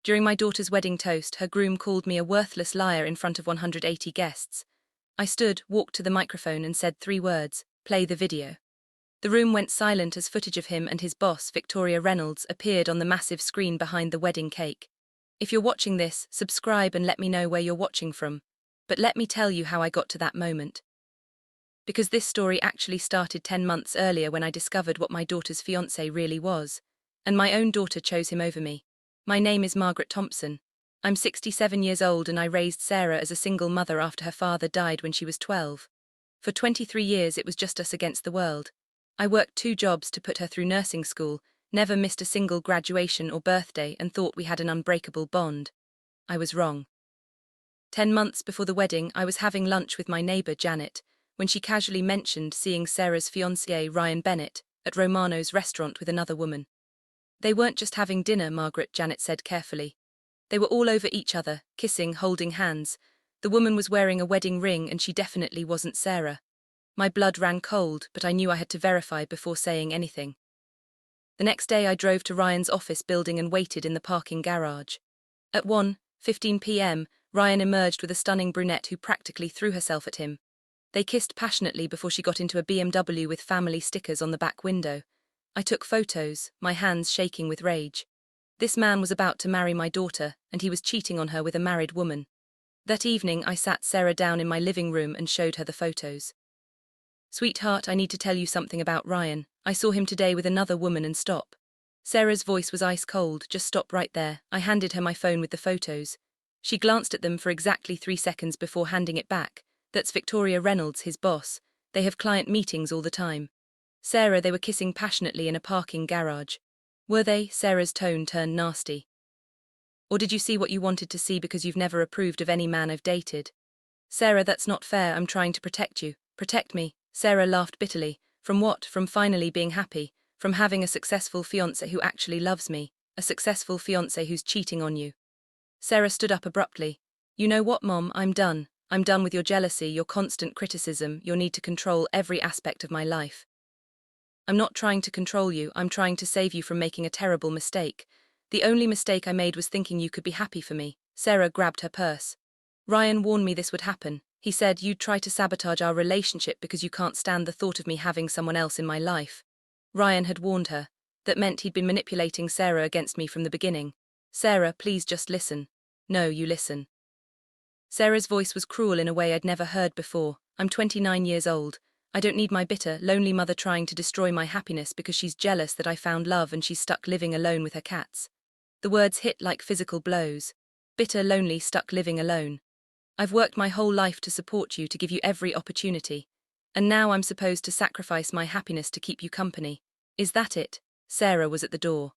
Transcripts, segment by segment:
During my daughter's wedding toast, her groom called me a worthless liar in front of 180 guests. I stood, walked to the microphone and said 3 words, "Play the video." The room went silent as footage of him and his boss, Victoria Reynolds, appeared on the massive screen behind the wedding cake. If you're watching this, subscribe and let me know where you're watching from. But let me tell you how I got to that moment. Because this story actually started 10 months earlier when I discovered what my daughter's fiancé really was. And my own daughter chose him over me. My name is Margaret Thompson. I'm 67 years old and I raised Sarah as a single mother after her father died when she was 12. For 23 years it was just us against the world. I worked 2 jobs to put her through nursing school, never missed a single graduation or birthday and thought we had an unbreakable bond. I was wrong. 10 months before the wedding, I was having lunch with my neighbour Janet, when she casually mentioned seeing Sarah's fiancé Ryan Bennett at Romano's restaurant with another woman. They weren't just having dinner, Janet said carefully. They were all over each other, kissing, holding hands. The woman was wearing a wedding ring and she definitely wasn't Sarah. My blood ran cold, but I knew I had to verify before saying anything. The next day I drove to Ryan's office building and waited in the parking garage. At 1:15 p.m, Ryan emerged with a stunning brunette who practically threw herself at him. They kissed passionately before she got into a BMW with family stickers on the back window. I took photos, my hands shaking with rage. This man was about to marry my daughter, and he was cheating on her with a married woman. That evening I sat Sarah down in my living room and showed her the photos. "Sweetheart, I need to tell you something about Ryan. I saw him today with another woman and stop." Sarah's voice was ice cold. "Just stop right there." I handed her my phone with the photos. She glanced at them for exactly 3 seconds before handing it back. "That's Victoria Reynolds, his boss. They have client meetings all the time." "Sarah, they were kissing passionately in a parking garage." "Were they?" Sarah's tone turned nasty. "Or did you see what you wanted to see because you've never approved of any man I've dated?" "Sarah, that's not fair. I'm trying to protect you." "Protect me?" Sarah laughed bitterly. "From what? From finally being happy? From having a successful fiancé who actually loves me? A successful fiancé who's cheating on you?" Sarah stood up abruptly. "You know what, Mom? I'm done. I'm done with your jealousy, your constant criticism, your need to control every aspect of my life. I'm not trying to control you, I'm trying to save you from making a terrible mistake. The only mistake I made was thinking you could be happy for me." Sarah grabbed her purse. "Ryan warned me this would happen. He said you'd try to sabotage our relationship because you can't stand the thought of me having someone else in my life." Ryan had warned her. That meant he'd been manipulating Sarah against me from the beginning. "Sarah, please just listen." "No, you listen." Sarah's voice was cruel in a way I'd never heard before. "I'm 29 years old. I don't need my bitter, lonely mother trying to destroy my happiness because she's jealous that I found love and she's stuck living alone with her cats." The words hit like physical blows. Bitter, lonely, stuck living alone. "I've worked my whole life to support you, to give you every opportunity. And now I'm supposed to sacrifice my happiness to keep you company. Is that it?" Sarah was at the door.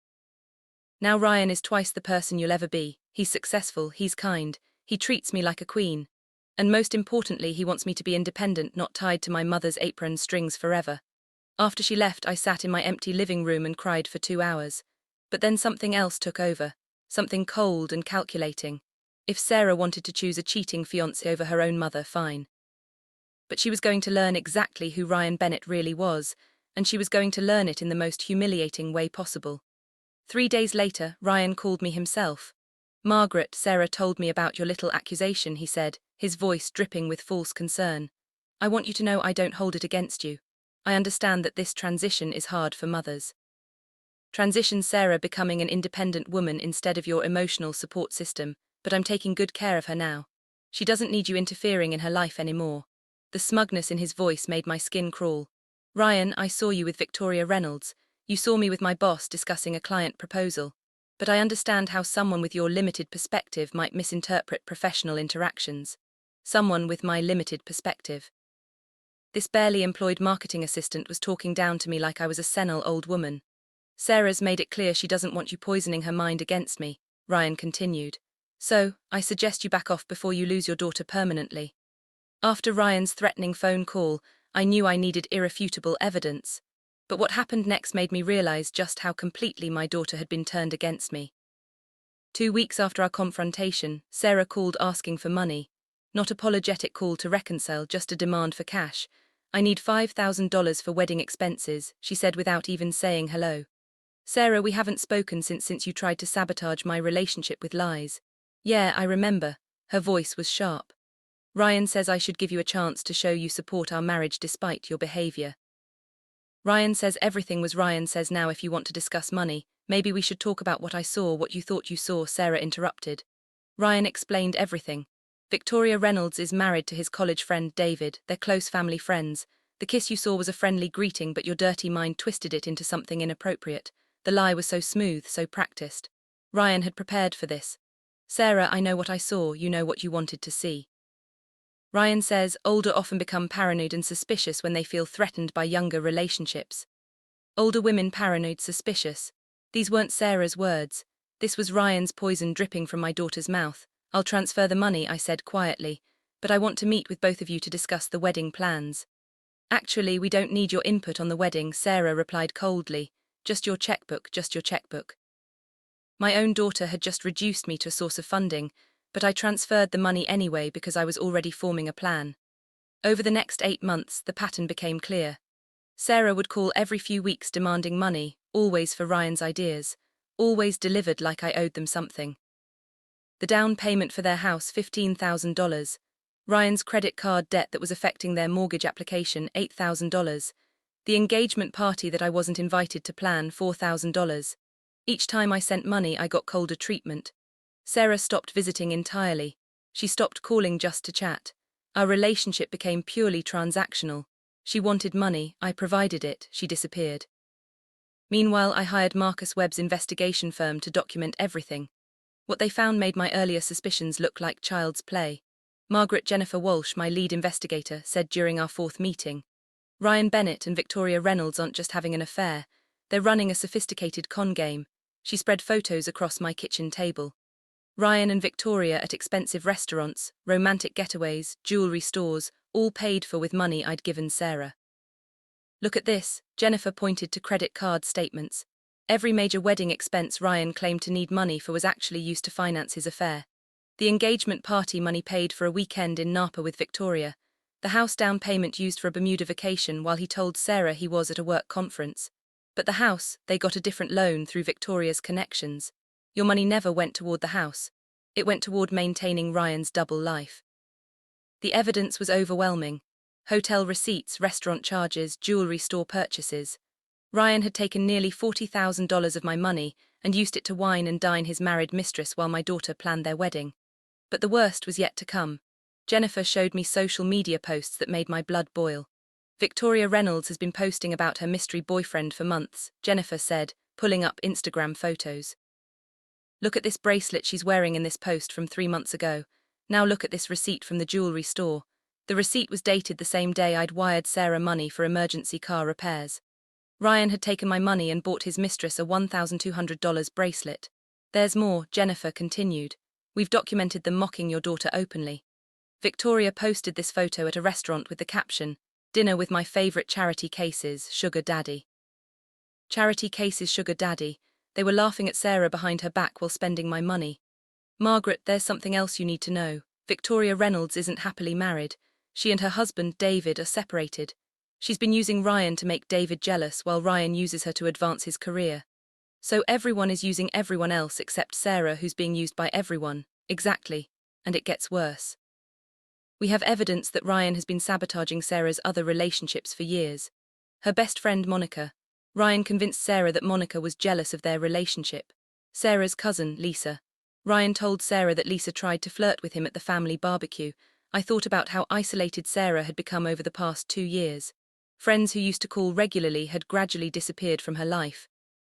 "Now Ryan is twice the person you'll ever be. He's successful, he's kind, he treats me like a queen. And most importantly, he wants me to be independent, not tied to my mother's apron strings forever." After she left, I sat in my empty living room and cried for 2 hours. But then something else took over. Something cold and calculating. If Sarah wanted to choose a cheating fiancé over her own mother, fine. But she was going to learn exactly who Ryan Bennett really was, and she was going to learn it in the most humiliating way possible. 3 days later, Ryan called me himself. "Margaret, Sarah told me about your little accusation," he said, his voice dripping with false concern. "I want you to know I don't hold it against you. I understand that this transition is hard for mothers. Transition Sarah becoming an independent woman instead of your emotional support system, but I'm taking good care of her now. She doesn't need you interfering in her life anymore." The smugness in his voice made my skin crawl. "Ryan, I saw you with Victoria Reynolds. You saw me with my boss discussing a client proposal. But I understand how someone with your limited perspective might misinterpret professional interactions. Someone with my limited perspective." This barely employed marketing assistant was talking down to me like I was a senile old woman. "Sarah's made it clear she doesn't want you poisoning her mind against me," Ryan continued. "So, I suggest you back off before you lose your daughter permanently." After Ryan's threatening phone call, I knew I needed irrefutable evidence. But what happened next made me realize just how completely my daughter had been turned against me. 2 weeks after our confrontation, Sarah called asking for money. Not apologetic call to reconcile, just a demand for cash. "I need $5,000 for wedding expenses," she said without even saying hello. Sarah, we haven't spoken since you tried to sabotage my relationship with lies. Yeah, I remember. Her voice was sharp. Ryan says I should give you a chance to show you support our marriage despite your behavior. Ryan says everything was Ryan says now if you want to discuss money, maybe we should talk about what I saw, what you thought you saw, Sarah interrupted. Ryan explained everything. Victoria Reynolds is married to his college friend David, they're close family friends. The kiss you saw was a friendly greeting, but your dirty mind twisted it into something inappropriate. The lie was so smooth, so practiced. Ryan had prepared for this. Sarah, I know what I saw, you know what you wanted to see. Ryan says older often become paranoid and suspicious when they feel threatened by younger relationships. Older women paranoid, suspicious. These weren't Sarah's words. This was Ryan's poison dripping from my daughter's mouth. I'll transfer the money, I said quietly, but I want to meet with both of you to discuss the wedding plans. Actually, we don't need your input on the wedding, Sarah replied coldly. Just your checkbook, just your checkbook. My own daughter had just reduced me to a source of funding, but I transferred the money anyway because I was already forming a plan. Over the next 8 months, the pattern became clear. Sarah would call every few weeks demanding money, always for Ryan's ideas, always delivered like I owed them something. The down payment for their house, $15,000. Ryan's credit card debt that was affecting their mortgage application, $8,000. The engagement party that I wasn't invited to plan, $4,000. Each time I sent money, I got colder treatment. Sarah stopped visiting entirely. She stopped calling just to chat. Our relationship became purely transactional. She wanted money, I provided it, she disappeared. Meanwhile, I hired Marcus Webb's investigation firm to document everything. What they found made my earlier suspicions look like child's play. Margaret Jennifer Walsh, my lead investigator, said during our 4th meeting, Ryan Bennett and Victoria Reynolds aren't just having an affair, they're running a sophisticated con game. She spread photos across my kitchen table. Ryan and Victoria at expensive restaurants, romantic getaways, jewelry stores, all paid for with money I'd given Sarah. Look at this, Jennifer pointed to credit card statements. Every major wedding expense Ryan claimed to need money for was actually used to finance his affair. The engagement party money paid for a weekend in Napa with Victoria. The house down payment used for a Bermuda vacation while he told Sarah he was at a work conference. But the house, they got a different loan through Victoria's connections. Your money never went toward the house. It went toward maintaining Ryan's double life. The evidence was overwhelming. Hotel receipts, restaurant charges, jewelry store purchases. Ryan had taken nearly $40,000 of my money and used it to wine and dine his married mistress while my daughter planned their wedding. But the worst was yet to come. Jennifer showed me social media posts that made my blood boil. Victoria Reynolds has been posting about her mystery boyfriend for months, Jennifer said, pulling up Instagram photos. Look at this bracelet she's wearing in this post from 3 months ago. Now look at this receipt from the jewelry store. The receipt was dated the same day I'd wired Sarah money for emergency car repairs. Ryan had taken my money and bought his mistress a $1,200 bracelet. There's more, Jennifer continued. We've documented them mocking your daughter openly. Victoria posted this photo at a restaurant with the caption, "Dinner with my favorite charity cases, Sugar Daddy." Charity cases, Sugar Daddy. They were laughing at Sarah behind her back while spending my money. Margaret, there's something else you need to know. Victoria Reynolds isn't happily married. She and her husband, David, are separated. She's been using Ryan to make David jealous while Ryan uses her to advance his career. So everyone is using everyone else except Sarah, who's being used by everyone. Exactly. And it gets worse. We have evidence that Ryan has been sabotaging Sarah's other relationships for years. Her best friend, Monica. Ryan convinced Sarah that Monica was jealous of their relationship. Sarah's cousin, Lisa. Ryan told Sarah that Lisa tried to flirt with him at the family barbecue. I thought about how isolated Sarah had become over the past 2 years. Friends who used to call regularly had gradually disappeared from her life.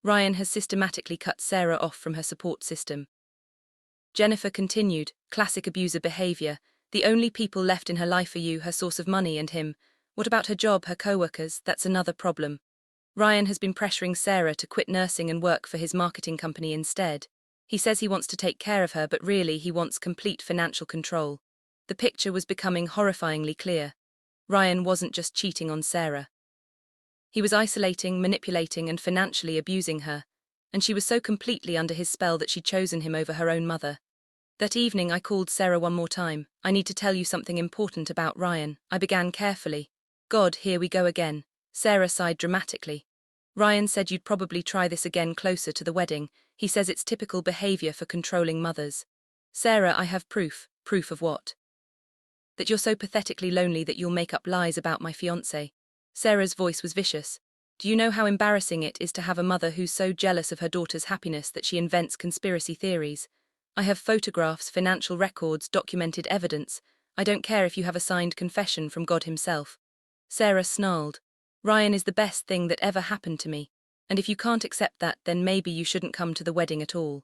Ryan has systematically cut Sarah off from her support system. Jennifer continued, classic abuser behavior. The only people left in her life are you, her source of money, and him. What about her job, her co-workers? That's another problem. Ryan has been pressuring Sarah to quit nursing and work for his marketing company instead. He says he wants to take care of her, but really he wants complete financial control. The picture was becoming horrifyingly clear. Ryan wasn't just cheating on Sarah. He was isolating, manipulating, and financially abusing her, and she was so completely under his spell that she'd chosen him over her own mother. That evening I called Sarah one more time. I need to tell you something important about Ryan. I began carefully. God, here we go again. Sarah sighed dramatically. Ryan said you'd probably try this again closer to the wedding. He says it's typical behavior for controlling mothers. Sarah, I have proof. Proof of what? That you're so pathetically lonely that you'll make up lies about my fiancé. Sarah's voice was vicious. Do you know how embarrassing it is to have a mother who's so jealous of her daughter's happiness that she invents conspiracy theories? I have photographs, financial records, documented evidence. I don't care if you have a signed confession from God himself. Sarah snarled. Ryan is the best thing that ever happened to me, and if you can't accept that, then maybe you shouldn't come to the wedding at all.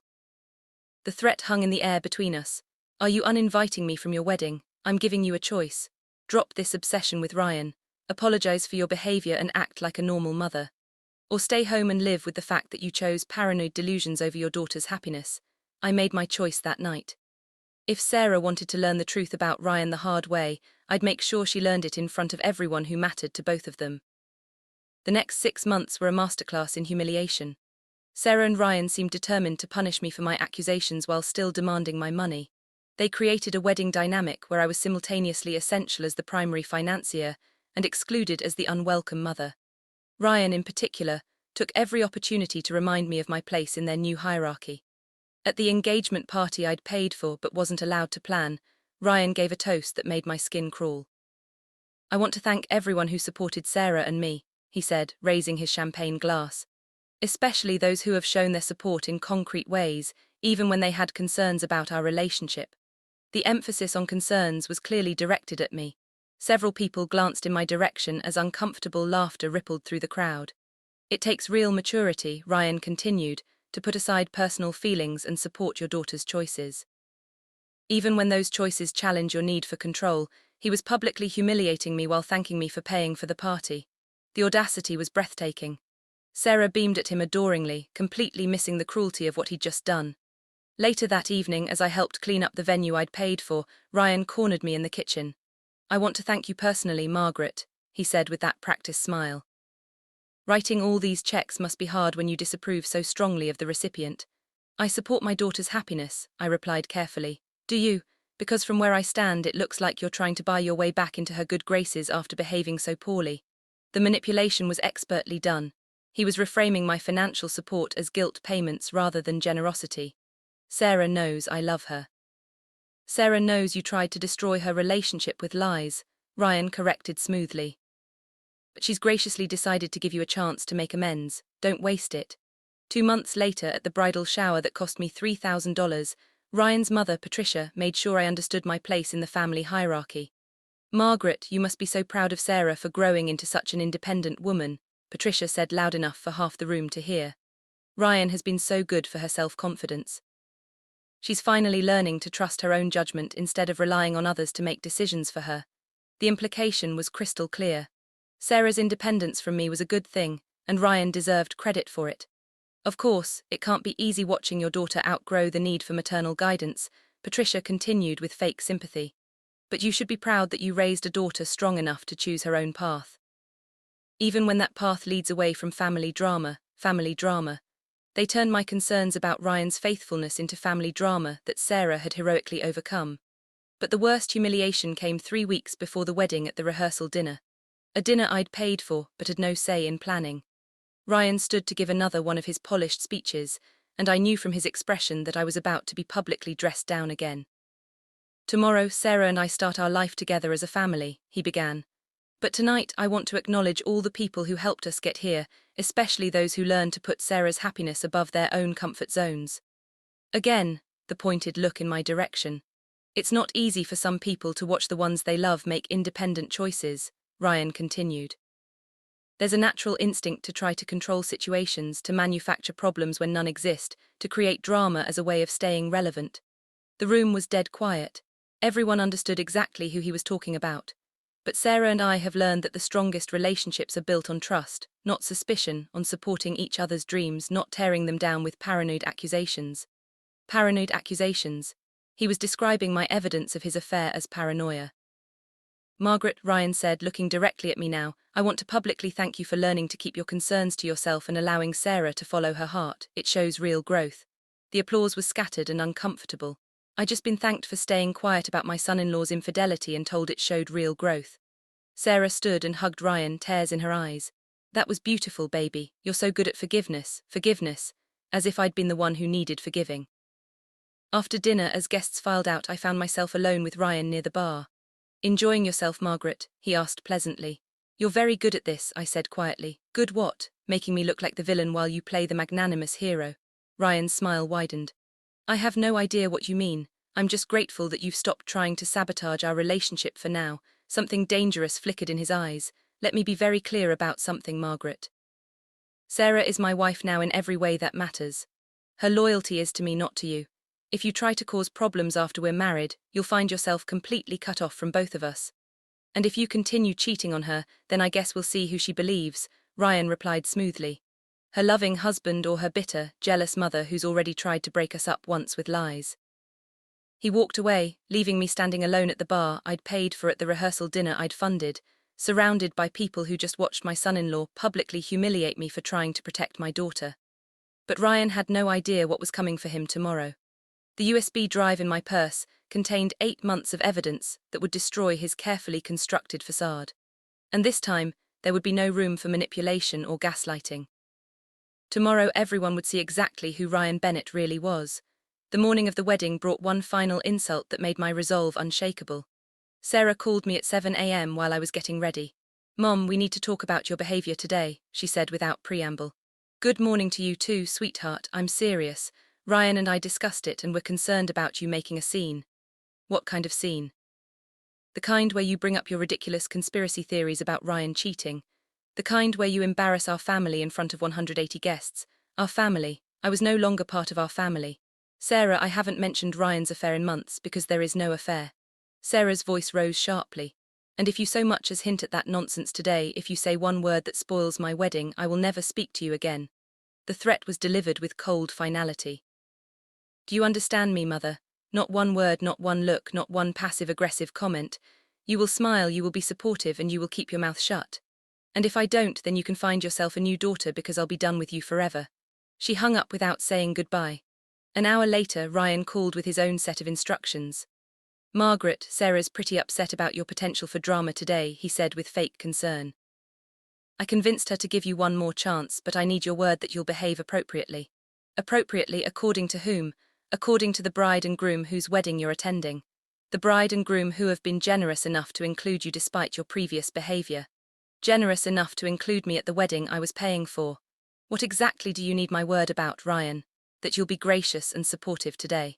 The threat hung in the air between us. Are you uninviting me from your wedding? I'm giving you a choice. Drop this obsession with Ryan, apologize for your behavior and act like a normal mother. Or stay home and live with the fact that you chose paranoid delusions over your daughter's happiness. I made my choice that night. If Sarah wanted to learn the truth about Ryan the hard way, I'd make sure she learned it in front of everyone who mattered to both of them. The next 6 months were a masterclass in humiliation. Sarah and Ryan seemed determined to punish me for my accusations while still demanding my money. They created a wedding dynamic where I was simultaneously essential as the primary financier and excluded as the unwelcome mother. Ryan, in particular, took every opportunity to remind me of my place in their new hierarchy. At the engagement party I'd paid for but wasn't allowed to plan, Ryan gave a toast that made my skin crawl. I want to thank everyone who supported Sarah and me, he said, raising his champagne glass. Especially those who have shown their support in concrete ways, even when they had concerns about our relationship. The emphasis on concerns was clearly directed at me. Several people glanced in my direction as uncomfortable laughter rippled through the crowd. It takes real maturity, Ryan continued, to put aside personal feelings and support your daughter's choices. Even when those choices challenge your need for control, he was publicly humiliating me while thanking me for paying for the party. The audacity was breathtaking. Sarah beamed at him adoringly, completely missing the cruelty of what he'd just done. Later that evening, as I helped clean up the venue I'd paid for, Ryan cornered me in the kitchen. I want to thank you personally, Margaret, he said with that practiced smile. Writing all these checks must be hard when you disapprove so strongly of the recipient. I support my daughter's happiness, I replied carefully. Do you? Because from where I stand it looks like you're trying to buy your way back into her good graces after behaving so poorly. The manipulation was expertly done. He was reframing my financial support as guilt payments rather than generosity. Sarah knows I love her. Sarah knows you tried to destroy her relationship with lies, Ryan corrected smoothly. But she's graciously decided to give you a chance to make amends. Don't waste it. 2 months later, at the bridal shower that cost me $3,000, Ryan's mother, Patricia, made sure I understood my place in the family hierarchy. Margaret, you must be so proud of Sarah for growing into such an independent woman, Patricia said loud enough for half the room to hear. Ryan has been so good for her self-confidence. She's finally learning to trust her own judgment instead of relying on others to make decisions for her. The implication was crystal clear. Sarah's independence from me was a good thing, and Ryan deserved credit for it. Of course, it can't be easy watching your daughter outgrow the need for maternal guidance, Patricia continued with fake sympathy. But you should be proud that you raised a daughter strong enough to choose her own path. Even when that path leads away from family drama, they turned my concerns about Ryan's faithfulness into family drama that Sarah had heroically overcome. But the worst humiliation came 3 weeks before the wedding at the rehearsal dinner. A dinner I'd paid for, but had no say in planning. Ryan stood to give another one of his polished speeches, and I knew from his expression that I was about to be publicly dressed down again. Tomorrow, Sarah and I start our life together as a family, he began. But tonight, I want to acknowledge all the people who helped us get here, especially those who learned to put Sarah's happiness above their own comfort zones. Again, the pointed look in my direction. It's not easy for some people to watch the ones they love make independent choices, Ryan continued. There's a natural instinct to try to control situations, to manufacture problems when none exist, to create drama as a way of staying relevant. The room was dead quiet. Everyone understood exactly who he was talking about. But Sarah and I have learned that the strongest relationships are built on trust, not suspicion, on supporting each other's dreams, not tearing them down with paranoid accusations. Paranoid accusations. He was describing my evidence of his affair as paranoia. Margaret, Ryan said, looking directly at me now, I want to publicly thank you for learning to keep your concerns to yourself and allowing Sarah to follow her heart. It shows real growth. The applause was scattered and uncomfortable. I'd just been thanked for staying quiet about my son-in-law's infidelity and told it showed real growth. Sarah stood and hugged Ryan, tears in her eyes. "That was beautiful, baby. You're so good at forgiveness, as if I'd been the one who needed forgiving." After dinner, as guests filed out, I found myself alone with Ryan near the bar. "Enjoying yourself, Margaret?" he asked pleasantly. "You're very good at this," I said quietly. "Good what? Making me look like the villain while you play the magnanimous hero." Ryan's smile widened. "I have no idea what you mean. I'm just grateful that you've stopped trying to sabotage our relationship for now." Something dangerous flickered in his eyes. "Let me be very clear about something, Margaret. Sarah is my wife now in every way that matters. Her loyalty is to me, not to you. If you try to cause problems after we're married, you'll find yourself completely cut off from both of us. And if you continue cheating on her, then I guess we'll see who she believes," Ryan replied smoothly. "Her loving husband or her bitter, jealous mother who's already tried to break us up once with lies." He walked away, leaving me standing alone at the bar I'd paid for at the rehearsal dinner I'd funded, surrounded by people who just watched my son-in-law publicly humiliate me for trying to protect my daughter. But Ryan had no idea what was coming for him tomorrow. The USB drive in my purse contained 8 months of evidence that would destroy his carefully constructed facade. And this time, there would be no room for manipulation or gaslighting. Tomorrow everyone would see exactly who Ryan Bennett really was. The morning of the wedding brought one final insult that made my resolve unshakable. Sarah called me at 7 a.m. while I was getting ready. "Mom, we need to talk about your behavior today," she said without preamble. "Good morning to you too, sweetheart. I'm serious. Ryan and I discussed it and we're concerned about you making a scene." "What kind of scene?" "The kind where you bring up your ridiculous conspiracy theories about Ryan cheating. The kind where you embarrass our family in front of 180 guests. Our family. I was no longer part of our family. Sarah, I haven't mentioned Ryan's affair in months because there is no affair." Sarah's voice rose sharply. "And if you so much as hint at that nonsense today, if you say one word that spoils my wedding, I will never speak to you again." The threat was delivered with cold finality. "Do you understand me, Mother? Not one word, not one look, not one passive-aggressive comment. You will smile, you will be supportive, and you will keep your mouth shut. And if I don't, then you can find yourself a new daughter because I'll be done with you forever." She hung up without saying goodbye. An hour later, Ryan called with his own set of instructions. "Margaret, Sarah's pretty upset about your potential for drama today," he said with fake concern. "I convinced her to give you one more chance, but I need your word that you'll behave appropriately." "Appropriately according to whom?" "According to the bride and groom whose wedding you're attending. The bride and groom who have been generous enough to include you despite your previous behavior. Generous enough to include me at the wedding I was paying for. What exactly do you need my word about, Ryan? That you'll be gracious and supportive today.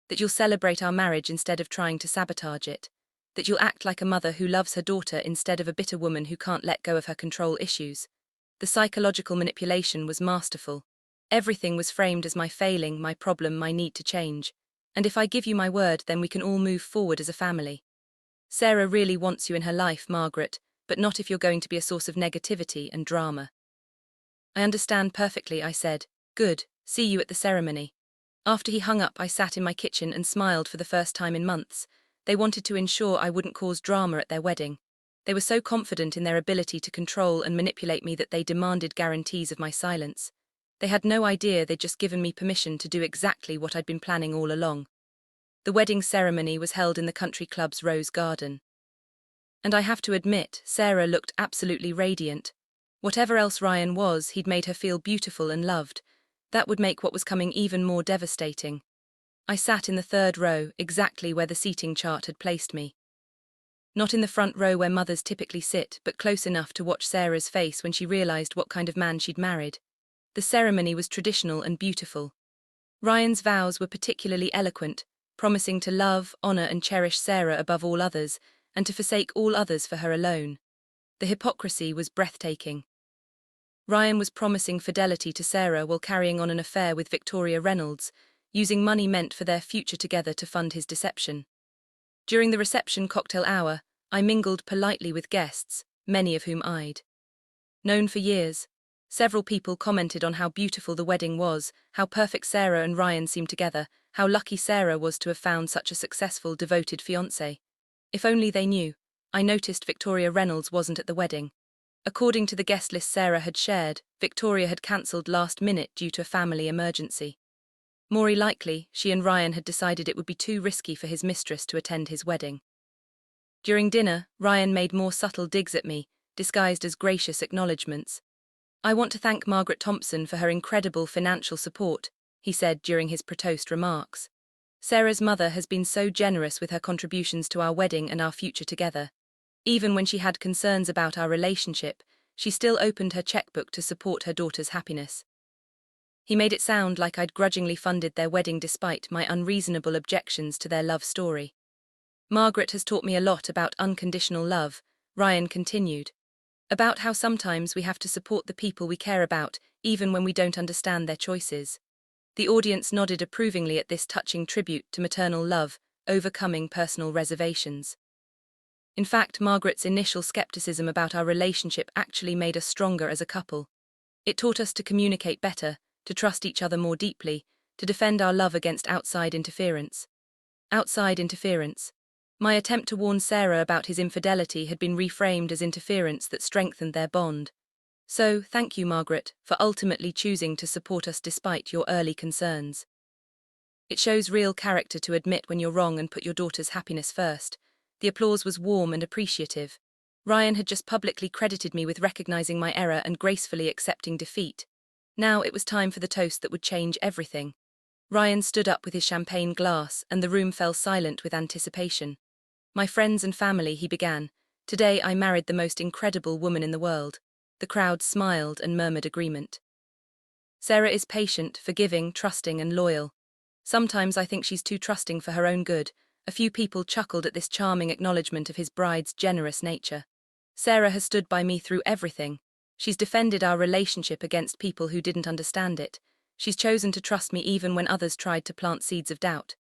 That you'll celebrate our marriage instead of trying to sabotage it. That you'll act like a mother who loves her daughter instead of a bitter woman who can't let go of her control issues." The psychological manipulation was masterful. Everything was framed as my failing, my problem, my need to change. "And if I give you my word, then we can all move forward as a family. Sarah really wants you in her life, Margaret, but not if you're going to be a source of negativity and drama." "I understand perfectly," I said. "Good. See you at the ceremony." After he hung up, I sat in my kitchen and smiled for the first time in months. They wanted to ensure I wouldn't cause drama at their wedding. They were so confident in their ability to control and manipulate me that they demanded guarantees of my silence. They had no idea they'd just given me permission to do exactly what I'd been planning all along. The wedding ceremony was held in the country club's rose garden. And I have to admit, Sarah looked absolutely radiant. Whatever else Ryan was, he'd made her feel beautiful and loved. That would make what was coming even more devastating. I sat in the 3rd row, exactly where the seating chart had placed me. Not in the front row where mothers typically sit, but close enough to watch Sarah's face when she realized what kind of man she'd married. The ceremony was traditional and beautiful. Ryan's vows were particularly eloquent, promising to love, honor, and cherish Sarah above all others, and to forsake all others for her alone. The hypocrisy was breathtaking. Ryan was promising fidelity to Sarah while carrying on an affair with Victoria Reynolds, using money meant for their future together to fund his deception. During the reception cocktail hour, I mingled politely with guests, many of whom eyed. Known for years, several people commented on how beautiful the wedding was, how perfect Sarah and Ryan seemed together, how lucky Sarah was to have found such a successful, devoted fiancé. If only they knew. I noticed Victoria Reynolds wasn't at the wedding. According to the guest list Sarah had shared, Victoria had cancelled last minute due to a family emergency. More likely, she and Ryan had decided it would be too risky for his mistress to attend his wedding. During dinner, Ryan made more subtle digs at me, disguised as gracious acknowledgements. "I want to thank Margaret Thompson for her incredible financial support," he said during his pro-toast remarks. "Sarah's mother has been so generous with her contributions to our wedding and our future together. Even when she had concerns about our relationship, she still opened her checkbook to support her daughter's happiness." He made it sound like I'd grudgingly funded their wedding despite my unreasonable objections to their love story. "Margaret has taught me a lot about unconditional love," Ryan continued. "About how sometimes we have to support the people we care about, even when we don't understand their choices." The audience nodded approvingly at this touching tribute to maternal love, overcoming personal reservations. In fact, Margaret's initial skepticism about our relationship actually made us stronger as a couple. It taught us to communicate better, to trust each other more deeply, to defend our love against outside interference. Outside interference. My attempt to warn Sarah about his infidelity had been reframed as interference that strengthened their bond. So, thank you, Margaret, for ultimately choosing to support us despite your early concerns. It shows real character to admit when you're wrong and put your daughter's happiness first. The applause was warm and appreciative. Ryan had just publicly credited me with recognizing my error and gracefully accepting defeat. Now it was time for the toast that would change everything. Ryan stood up with his champagne glass, and the room fell silent with anticipation. "My friends and family," he began, "today I married the most incredible woman in the world." The crowd smiled and murmured agreement. "Sarah is patient, forgiving, trusting, and loyal. Sometimes I think she's too trusting for her own good." A few people chuckled at this charming acknowledgement of his bride's generous nature. "Sarah has stood by me through everything. She's defended our relationship against people who didn't understand it. She's chosen to trust me even when others tried to plant seeds of doubt."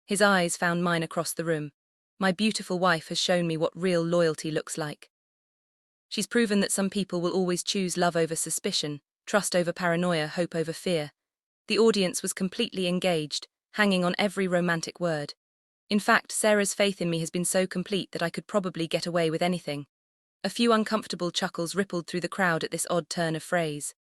His eyes found mine across the room. "My beautiful wife has shown me what real loyalty looks like. She's proven that some people will always choose love over suspicion, trust over paranoia, hope over fear." The audience was completely engaged, hanging on every romantic word. In fact, Sarah's faith in me has been so complete that I could probably get away with anything. A few uncomfortable chuckles rippled through the crowd at this odd turn of phrase.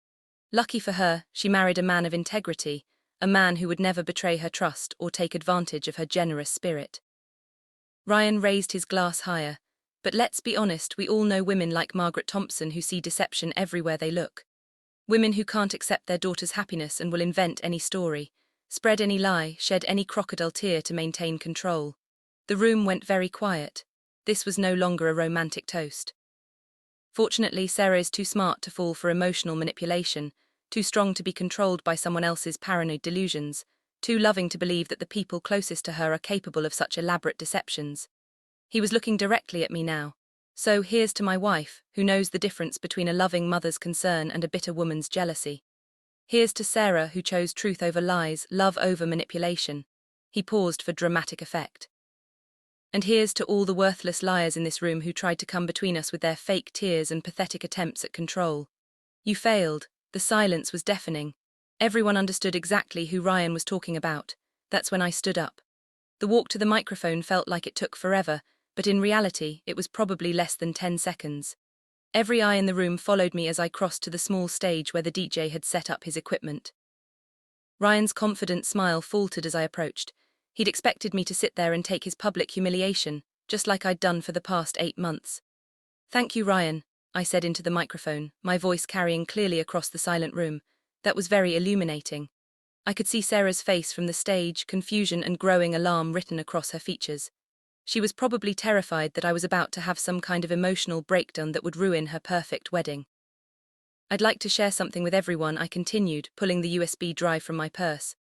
Lucky for her, she married a man of integrity, a man who would never betray her trust or take advantage of her generous spirit. Ryan raised his glass higher. "But let's be honest, we all know women like Margaret Thompson who see deception everywhere they look. Women who can't accept their daughter's happiness and will invent any story, spread any lie, shed any crocodile tear to maintain control." The room went very quiet. This was no longer a romantic toast. Fortunately, Sarah is too smart to fall for emotional manipulation, too strong to be controlled by someone else's paranoid delusions, too loving to believe that the people closest to her are capable of such elaborate deceptions. He was looking directly at me now. "So here's to my wife, who knows the difference between a loving mother's concern and a bitter woman's jealousy. Here's to Sarah, who chose truth over lies, love over manipulation." He paused for dramatic effect. "And here's to all the worthless liars in this room who tried to come between us with their fake tears and pathetic attempts at control. You failed." The silence was deafening. Everyone understood exactly who Ryan was talking about. That's when I stood up. The walk to the microphone felt like it took forever, but in reality, it was probably less than 10 seconds. Every eye in the room followed me as I crossed to the small stage where the DJ had set up his equipment. Ryan's confident smile faltered as I approached. He'd expected me to sit there and take his public humiliation, just like I'd done for the past 8 months. "Thank you, Ryan," I said into the microphone, my voice carrying clearly across the silent room. That was very illuminating. I could see Sarah's face from the stage, confusion and growing alarm written across her features. She was probably terrified that I was about to have some kind of emotional breakdown that would ruin her perfect wedding. "I'd like to share something with everyone," I continued, pulling the USB drive from my purse.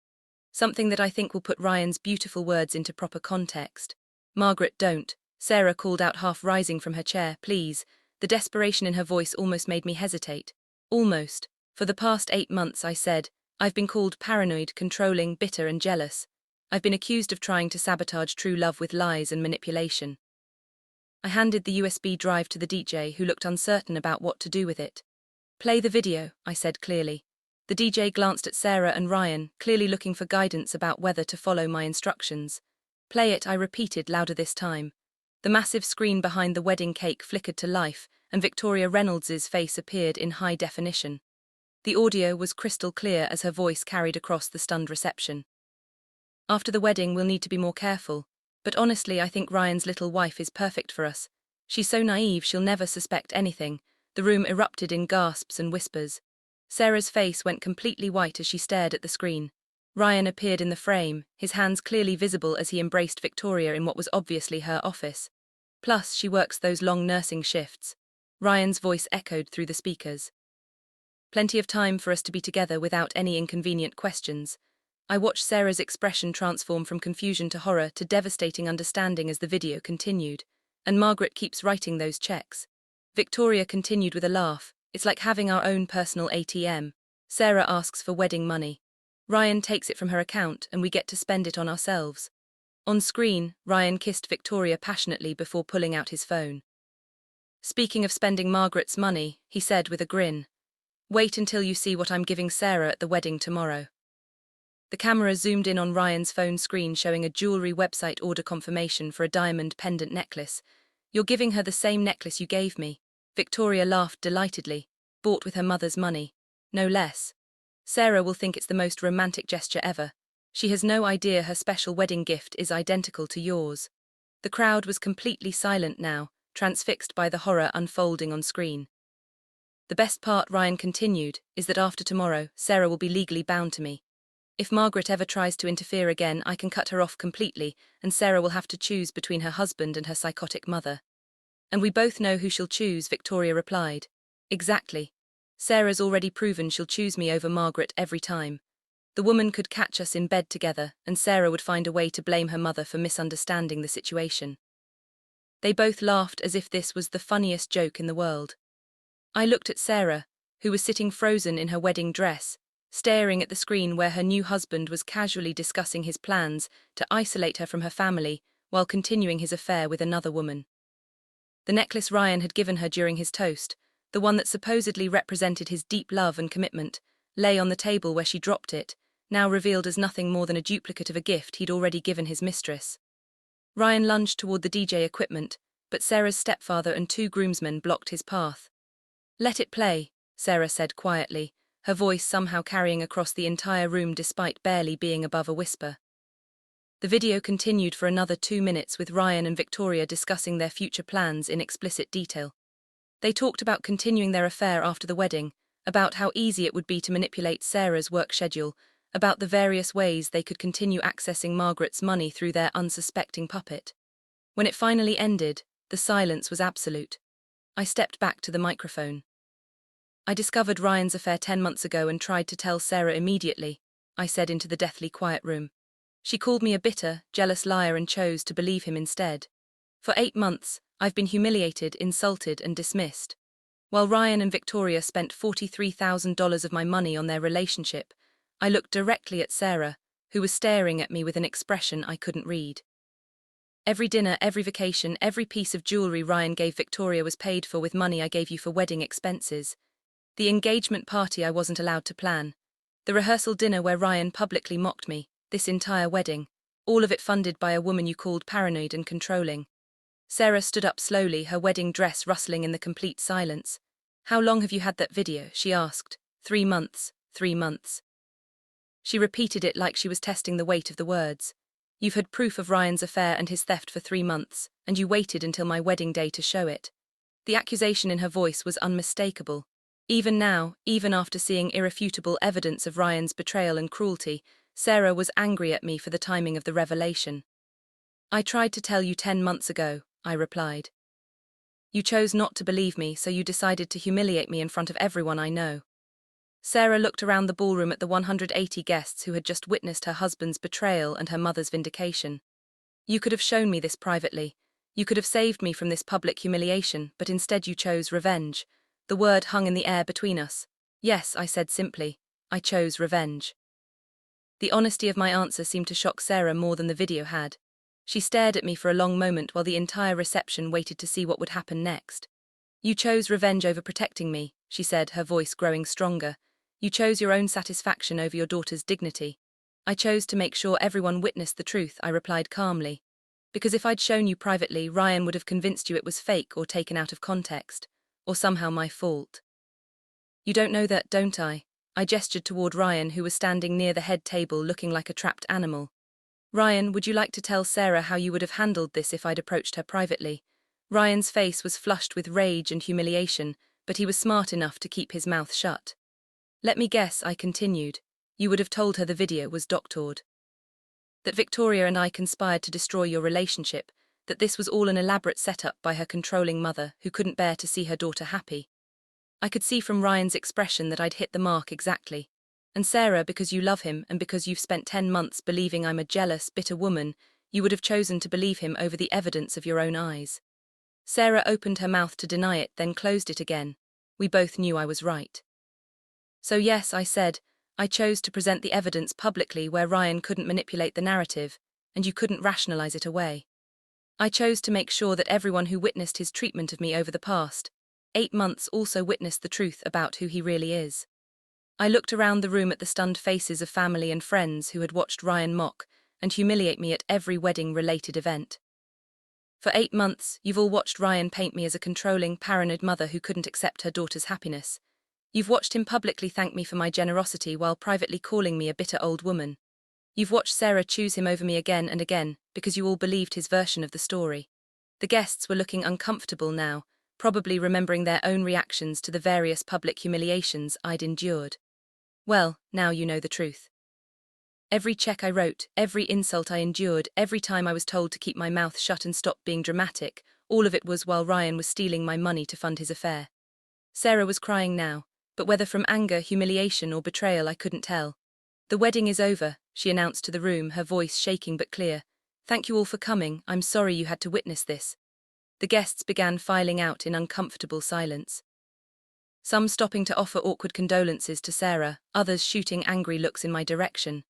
"Something that I think will put Ryan's beautiful words into proper context." "Margaret, don't," Sarah called out, half rising from her chair. "Please." The desperation in her voice almost made me hesitate. "Almost. For the past 8 months," I said, "I've been called paranoid, controlling, bitter and jealous. I've been accused of trying to sabotage true love with lies and manipulation." I handed the USB drive to the DJ, who looked uncertain about what to do with it. "Play the video," I said clearly. The DJ glanced at Sarah and Ryan, clearly looking for guidance about whether to follow my instructions. "Play it," I repeated, louder this time. The massive screen behind the wedding cake flickered to life, and Victoria Reynolds's face appeared in high definition. The audio was crystal clear as her voice carried across the stunned reception. "After the wedding, we'll need to be more careful. But honestly, I think Ryan's little wife is perfect for us. She's so naive she'll never suspect anything. The room erupted in gasps and whispers. Sarah's face went completely white as she stared at the screen. Ryan appeared in the frame, his hands clearly visible as he embraced Victoria in what was obviously her office. Plus, she works those long nursing shifts. Ryan's voice echoed through the speakers. Plenty of time for us to be together without any inconvenient questions. I watched Sarah's expression transform from confusion to horror to devastating understanding as the video continued. And Margaret keeps writing those checks. Victoria continued with a laugh. It's like having our own personal ATM. Sarah asks for wedding money. Ryan takes it from her account and we get to spend it on ourselves. On screen, Ryan kissed Victoria passionately before pulling out his phone. Speaking of spending Margaret's money, he said with a grin, "Wait until you see what I'm giving Sarah at the wedding tomorrow." The camera zoomed in on Ryan's phone screen showing a jewelry website order confirmation for a diamond pendant necklace. "You're giving her the same necklace you gave me." Victoria laughed delightedly. "Bought with her mother's money. No less. Sarah will think it's the most romantic gesture ever. She has no idea her special wedding gift is identical to yours." The crowd was completely silent now, transfixed by the horror unfolding on screen. "The best part," Ryan continued, "is that after tomorrow, Sarah will be legally bound to me. If Margaret ever tries to interfere again, I can cut her off completely, and Sarah will have to choose between her husband and her psychotic mother." "And we both know who she'll choose," Victoria replied. "Exactly. Sarah's already proven she'll choose me over Margaret every time. The woman could catch us in bed together, and Sarah would find a way to blame her mother for misunderstanding the situation." They both laughed as if this was the funniest joke in the world. I looked at Sarah, who was sitting frozen in her wedding dress, staring at the screen where her new husband was casually discussing his plans to isolate her from her family while continuing his affair with another woman. The necklace Ryan had given her during his toast, the one that supposedly represented his deep love and commitment, lay on the table where she dropped it, now revealed as nothing more than a duplicate of a gift he'd already given his mistress. Ryan lunged toward the DJ equipment, but Sarah's stepfather and 2 groomsmen blocked his path. "Let it play," Sarah said quietly, her voice somehow carrying across the entire room despite barely being above a whisper. The video continued for another 2 minutes with Ryan and Victoria discussing their future plans in explicit detail. They talked about continuing their affair after the wedding, about how easy it would be to manipulate Sarah's work schedule, about the various ways they could continue accessing Margaret's money through their unsuspecting puppet. When it finally ended, the silence was absolute. I stepped back to the microphone. "I discovered Ryan's affair 10 months ago and tried to tell Sarah immediately," I said into the deathly quiet room. "She called me a bitter, jealous liar and chose to believe him instead. For 8 months, I've been humiliated, insulted and dismissed. While Ryan and Victoria spent $43,000 of my money on their relationship, I looked directly at Sarah, who was staring at me with an expression I couldn't read. Every dinner, every vacation, every piece of jewelry Ryan gave Victoria was paid for with money I gave you for wedding expenses. The engagement party I wasn't allowed to plan. The rehearsal dinner where Ryan publicly mocked me. This entire wedding. All of it funded by a woman you called paranoid and controlling." Sarah stood up slowly, her wedding dress rustling in the complete silence. "How long have you had that video?" she asked. 3 months, 3 months. She repeated it like she was testing the weight of the words. "You've had proof of Ryan's affair and his theft for 3 months, and you waited until my wedding day to show it." The accusation in her voice was unmistakable. Even now, even after seeing irrefutable evidence of Ryan's betrayal and cruelty, Sarah was angry at me for the timing of the revelation. "I tried to tell you 10 months ago," I replied. "You chose not to believe me, so you decided to humiliate me in front of everyone I know." Sarah looked around the ballroom at the 180 guests who had just witnessed her husband's betrayal and her mother's vindication. "You could have shown me this privately. You could have saved me from this public humiliation, but instead you chose revenge." The word hung in the air between us. "Yes," I said simply. "I chose revenge." The honesty of my answer seemed to shock Sarah more than the video had. She stared at me for a long moment while the entire reception waited to see what would happen next. "You chose revenge over protecting me," she said, her voice growing stronger. "You chose your own satisfaction over your daughter's dignity." "I chose to make sure everyone witnessed the truth," I replied calmly. "Because if I'd shown you privately, Ryan would have convinced you it was fake or taken out of context. Or somehow my fault." "You don't know that, don't I?" I gestured toward Ryan, who was standing near the head table looking like a trapped animal. "Ryan, would you like to tell Sarah how you would have handled this if I'd approached her privately?" Ryan's face was flushed with rage and humiliation, but he was smart enough to keep his mouth shut. Let me guess, I continued. You would have told her the video was doctored. That Victoria and I conspired to destroy your relationship, that this was all an elaborate setup by her controlling mother who couldn't bear to see her daughter happy. I could see from Ryan's expression that I'd hit the mark exactly. And Sarah, because you love him and because you've spent 10 months believing I'm a jealous, bitter woman, you would have chosen to believe him over the evidence of your own eyes. Sarah opened her mouth to deny it, then closed it again. We both knew I was right. So yes, I said, I chose to present the evidence publicly where Ryan couldn't manipulate the narrative, and you couldn't rationalize it away. I chose to make sure that everyone who witnessed his treatment of me over the past 8 months also witnessed the truth about who he really is. I looked around the room at the stunned faces of family and friends who had watched Ryan mock and humiliate me at every wedding-related event. For 8 months, you've all watched Ryan paint me as a controlling, paranoid mother who couldn't accept her daughter's happiness. You've watched him publicly thank me for my generosity while privately calling me a bitter old woman. You've watched Sarah choose him over me again and again because you all believed his version of the story. The guests were looking uncomfortable now, probably remembering their own reactions to the various public humiliations I'd endured. Well, now you know the truth. Every check I wrote, every insult I endured, every time I was told to keep my mouth shut and stop being dramatic, all of it was while Ryan was stealing my money to fund his affair. Sarah was crying now, but whether from anger, humiliation, or betrayal I couldn't tell. The wedding is over, she announced to the room, her voice shaking but clear. Thank you all for coming, I'm sorry you had to witness this. The guests began filing out in uncomfortable silence. Some stopping to offer awkward condolences to Sarah, others shooting angry looks in my direction.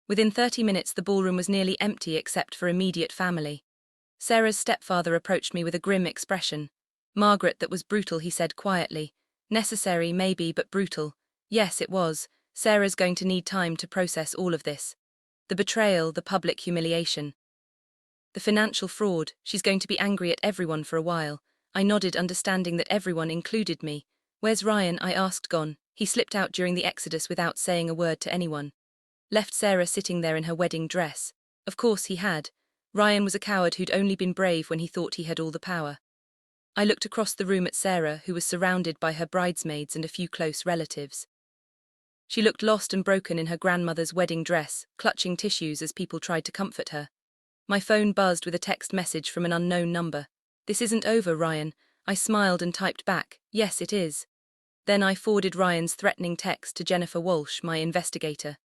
Within 30 minutes the ballroom was nearly empty except for immediate family. Sarah's stepfather approached me with a grim expression. Margaret, that was brutal, he said quietly. Necessary, maybe, but brutal. Yes, it was. Sarah's going to need time to process all of this. The betrayal, the public humiliation. The financial fraud, she's going to be angry at everyone for a while. I nodded, understanding that everyone included me. Where's Ryan? I asked. Gone. He slipped out during the exodus without saying a word to anyone. Left Sarah sitting there in her wedding dress. Of course he had. Ryan was a coward who'd only been brave when he thought he had all the power. I looked across the room at Sarah, who was surrounded by her bridesmaids and a few close relatives. She looked lost and broken in her grandmother's wedding dress, clutching tissues as people tried to comfort her. My phone buzzed with a text message from an unknown number. This isn't over, Ryan. I smiled and typed back, yes it is. Then I forwarded Ryan's threatening text to Jennifer Walsh, my investigator.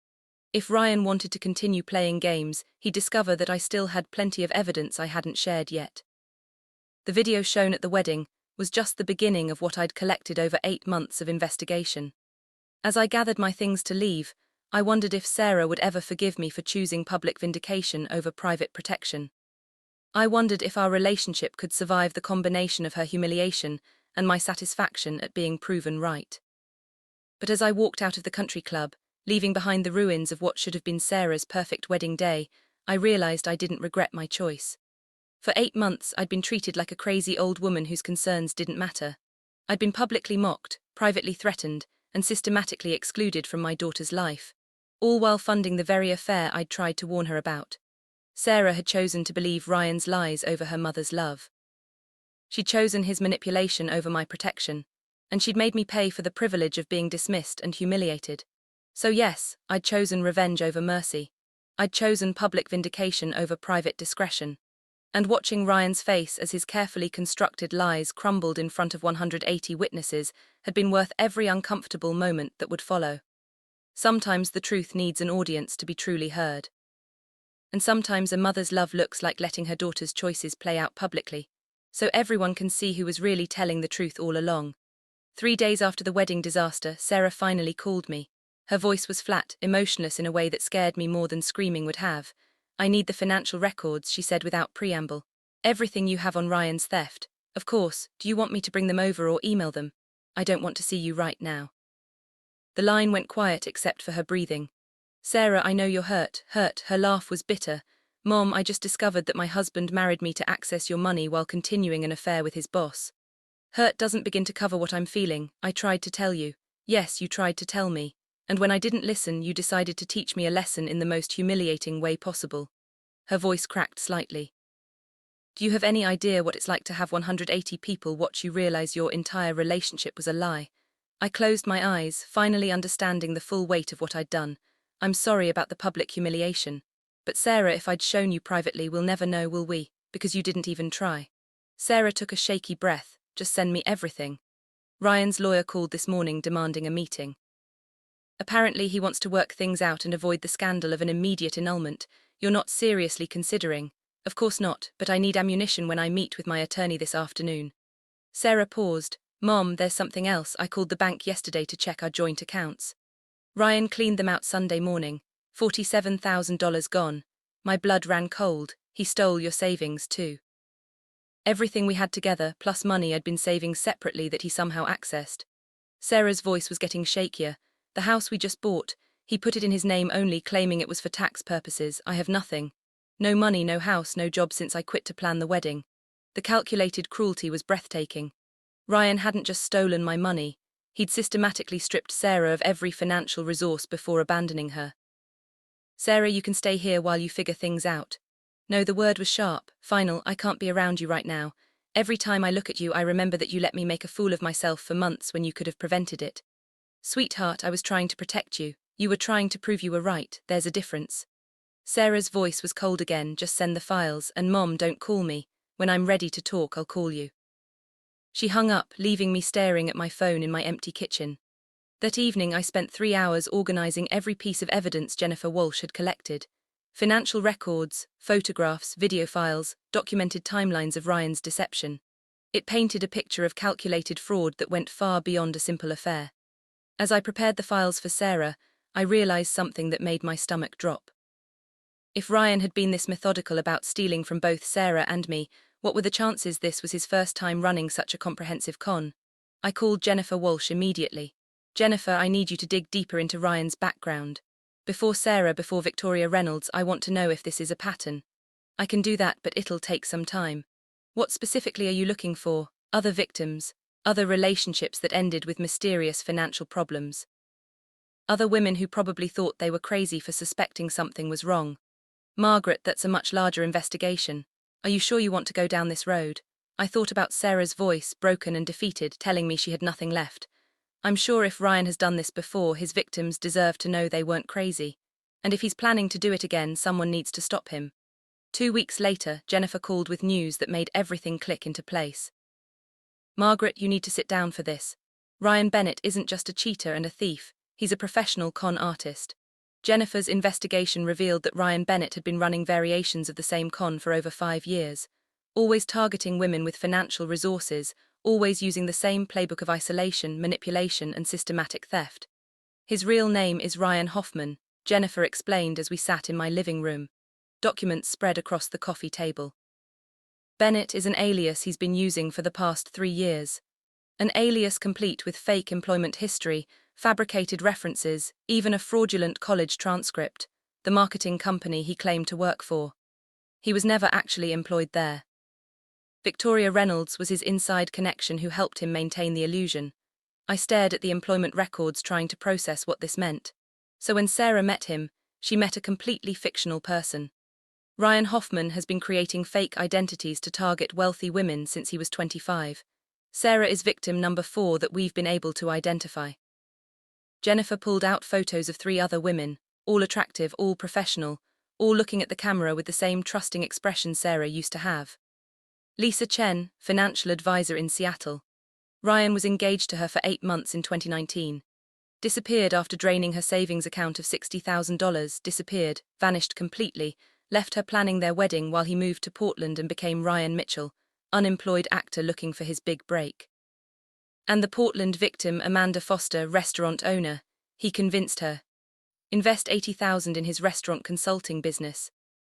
If Ryan wanted to continue playing games, he'd discover that I still had plenty of evidence I hadn't shared yet. The video shown at the wedding was just the beginning of what I'd collected over 8 months of investigation. As I gathered my things to leave, I wondered if Sarah would ever forgive me for choosing public vindication over private protection. I wondered if our relationship could survive the combination of her humiliation and my satisfaction at being proven right. But as I walked out of the country club, leaving behind the ruins of what should have been Sarah's perfect wedding day, I realized I didn't regret my choice. For 8 months, I'd been treated like a crazy old woman whose concerns didn't matter. I'd been publicly mocked, privately threatened, and systematically excluded from my daughter's life, all while funding the very affair I'd tried to warn her about. Sarah had chosen to believe Ryan's lies over her mother's love. She'd chosen his manipulation over my protection, and she'd made me pay for the privilege of being dismissed and humiliated. So yes, I'd chosen revenge over mercy. I'd chosen public vindication over private discretion. And watching Ryan's face as his carefully constructed lies crumbled in front of 180 witnesses had been worth every uncomfortable moment that would follow. Sometimes the truth needs an audience to be truly heard. And sometimes a mother's love looks like letting her daughter's choices play out publicly, so everyone can see who was really telling the truth all along. 3 days after the wedding disaster, Sarah finally called me. Her voice was flat, emotionless in a way that scared me more than screaming would have. I need the financial records, she said without preamble. Everything you have on Ryan's theft. Of course, do you want me to bring them over or email them? I don't want to see you right now. The line went quiet except for her breathing. Sarah, I know you're hurt. Her laugh was bitter. Mom, I just discovered that my husband married me to access your money while continuing an affair with his boss. Hurt doesn't begin to cover what I'm feeling. I tried to tell you. Yes, you tried to tell me. And when I didn't listen, you decided to teach me a lesson in the most humiliating way possible. Her voice cracked slightly. Do you have any idea what it's like to have 180 people watch you realize your entire relationship was a lie? I closed my eyes, finally understanding the full weight of what I'd done. I'm sorry about the public humiliation. But Sarah, if I'd shown you privately, we'll never know, will we? Because you didn't even try. Sarah took a shaky breath. Just send me everything. Ryan's lawyer called this morning demanding a meeting. Apparently he wants to work things out and avoid the scandal of an immediate annulment. You're not seriously considering? Of course not, but I need ammunition when I meet with my attorney this afternoon. Sarah paused. Mom, there's something else. I called the bank yesterday to check our joint accounts. Ryan cleaned them out Sunday morning. $47,000 gone. My blood ran cold. He stole your savings too. Everything we had together, plus money I'd been saving separately that he somehow accessed. Sarah's voice was getting shakier. The house we just bought, he put it in his name only, claiming it was for tax purposes. I have nothing. No money, no house, no job since I quit to plan the wedding. The calculated cruelty was breathtaking. Ryan hadn't just stolen my money. He'd systematically stripped Sarah of every financial resource before abandoning her. Sarah, you can stay here while you figure things out. No, the word was sharp, final. I can't be around you right now. Every time I look at you, I remember that you let me make a fool of myself for months when you could have prevented it. Sweetheart, I was trying to protect you. You were trying to prove you were right. There's a difference. Sarah's voice was cold again. Just send the files, and Mom, don't call me. When I'm ready to talk, I'll call you. She hung up, leaving me staring at my phone in my empty kitchen. That evening I spent 3 hours organizing every piece of evidence Jennifer Walsh had collected. Financial records, photographs, video files, documented timelines of Ryan's deception. It painted a picture of calculated fraud that went far beyond a simple affair. As I prepared the files for Sarah, I realized something that made my stomach drop. If Ryan had been this methodical about stealing from both Sarah and me, what were the chances this was his first time running such a comprehensive con? I called Jennifer Walsh immediately. Jennifer, I need you to dig deeper into Ryan's background. Before Sarah, before Victoria Reynolds, I want to know if this is a pattern. I can do that, but it'll take some time. What specifically are you looking for? Other victims? Other relationships that ended with mysterious financial problems? Other women who probably thought they were crazy for suspecting something was wrong? Margaret, that's a much larger investigation. Are you sure you want to go down this road? I thought about Sarah's voice, broken and defeated, telling me she had nothing left. I'm sure if Ryan has done this before, his victims deserve to know they weren't crazy. And if he's planning to do it again, someone needs to stop him. 2 weeks later, Jennifer called with news that made everything click into place. Margaret, you need to sit down for this. Ryan Bennett isn't just a cheater and a thief, he's a professional con artist. Jennifer's investigation revealed that Ryan Bennett had been running variations of the same con for over 5 years, always targeting women with financial resources, always using the same playbook of isolation, manipulation, and systematic theft. His real name is Ryan Hoffman, Jennifer explained as we sat in my living room. Documents spread across the coffee table. Bennett is an alias he's been using for the past 3 years. An alias complete with fake employment history, fabricated references, even a fraudulent college transcript, the marketing company he claimed to work for. He was never actually employed there. Victoria Reynolds was his inside connection who helped him maintain the illusion. I stared at the employment records trying to process what this meant. So when Sarah met him, she met a completely fictional person. Ryan Hoffman has been creating fake identities to target wealthy women since he was 25. Sarah is victim number 4 that we've been able to identify. Jennifer pulled out photos of 3 other women, all attractive, all professional, all looking at the camera with the same trusting expression Sarah used to have. Lisa Chen, financial advisor in Seattle. Ryan was engaged to her for 8 months in 2019. Disappeared after draining her savings account of $60,000, disappeared, vanished completely, left her planning their wedding while he moved to Portland and became Ryan Mitchell, unemployed actor looking for his big break. And the Portland victim, Amanda Foster, restaurant owner, he convinced her. Invest $80,000 in his restaurant consulting business.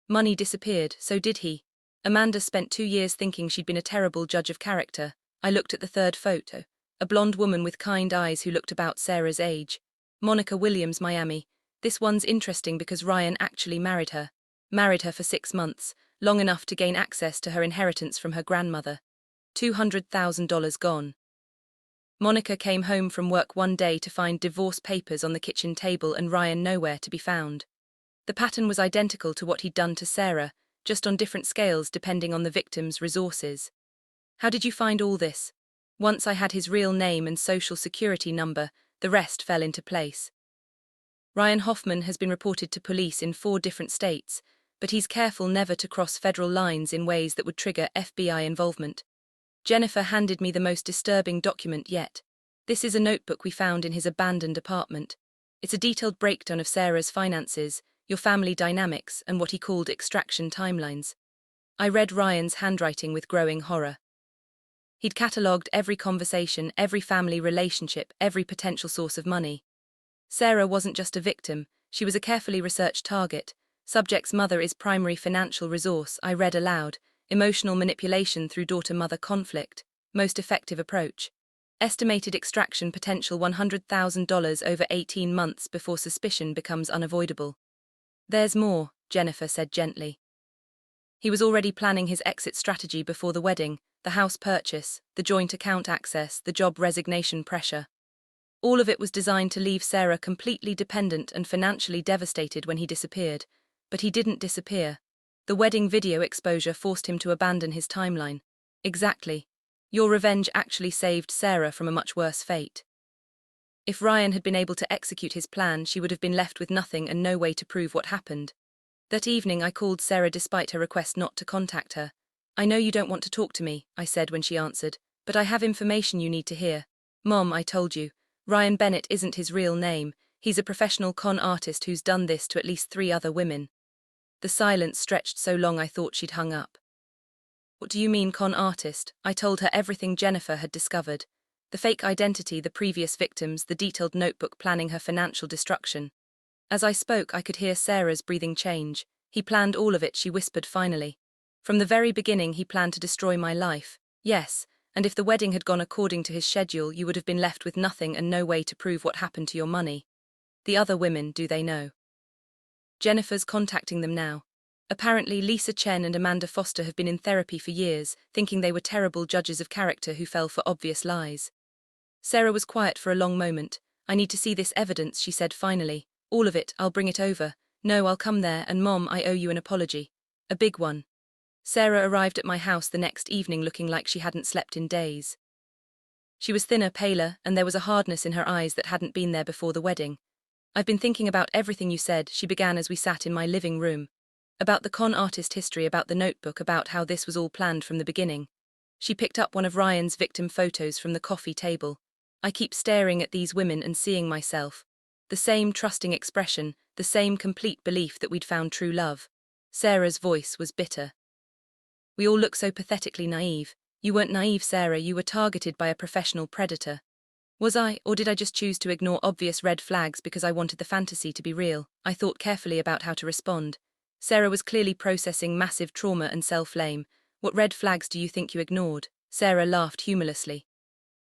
Money disappeared, so did he. Amanda spent 2 years thinking she'd been a terrible judge of character. I looked at the third photo. A blonde woman with kind eyes who looked about Sarah's age. Monica Williams, Miami. This one's interesting because Ryan actually married her. Married her for 6 months, long enough to gain access to her inheritance from her grandmother. $200,000 gone. Monica came home from work one day to find divorce papers on the kitchen table and Ryan nowhere to be found. The pattern was identical to what he'd done to Sarah. just on different scales depending on the victim's resources. How did you find all this? Once I had his real name and social security number, the rest fell into place. Ryan Hoffman has been reported to police in 4 different states, but he's careful never to cross federal lines in ways that would trigger FBI involvement. Jennifer handed me the most disturbing document yet. This is a notebook we found in his abandoned apartment. It's a detailed breakdown of Sarah's finances, your family dynamics, and what he called extraction timelines. I read Ryan's handwriting with growing horror. He'd catalogued every conversation, every family relationship, every potential source of money. Sarah wasn't just a victim, she was a carefully researched target. Subject's mother is primary financial resource, I read aloud. Emotional manipulation through daughter-mother conflict, most effective approach. Estimated extraction potential $100,000 over 18 months before suspicion becomes unavoidable. There's more, Jennifer said gently. He was already planning his exit strategy before the wedding, the house purchase, the joint account access, the job resignation pressure. All of it was designed to leave Sarah completely dependent and financially devastated when he disappeared. But he didn't disappear. The wedding video exposure forced him to abandon his timeline. Exactly. Your revenge actually saved Sarah from a much worse fate. If Ryan had been able to execute his plan, she would have been left with nothing and no way to prove what happened. That evening I called Sarah despite her request not to contact her. I know you don't want to talk to me, I said when she answered, but I have information you need to hear. Mom, I told you, Ryan Bennett isn't his real name. He's a professional con artist who's done this to at least 3 other women. The silence stretched so long I thought she'd hung up. What do you mean, con artist? I told her everything Jennifer had discovered. The fake identity, the previous victims, the detailed notebook planning her financial destruction. As I spoke, I could hear Sarah's breathing change. He planned all of it, she whispered finally. From the very beginning, he planned to destroy my life. Yes, and if the wedding had gone according to his schedule, you would have been left with nothing and no way to prove what happened to your money. The other women, do they know? Jennifer's contacting them now. Apparently, Lisa Chen and Amanda Foster have been in therapy for years, thinking they were terrible judges of character who fell for obvious lies. Sarah was quiet for a long moment. I need to see this evidence, she said finally. All of it, I'll bring it over. No, I'll come there, and Mom, I owe you an apology. A big one. Sarah arrived at my house the next evening looking like she hadn't slept in days. She was thinner, paler, and there was a hardness in her eyes that hadn't been there before the wedding. I've been thinking about everything you said, she began as we sat in my living room. About the con artist history, about the notebook, about how this was all planned from the beginning. She picked up one of Ryan's victim photos from the coffee table. I keep staring at these women and seeing myself. The same trusting expression, the same complete belief that we'd found true love. Sarah's voice was bitter. We all look so pathetically naive. You weren't naive, Sarah, you were targeted by a professional predator. Was I, or did I just choose to ignore obvious red flags because I wanted the fantasy to be real? I thought carefully about how to respond. Sarah was clearly processing massive trauma and self-blame. What red flags do you think you ignored? Sarah laughed humorlessly.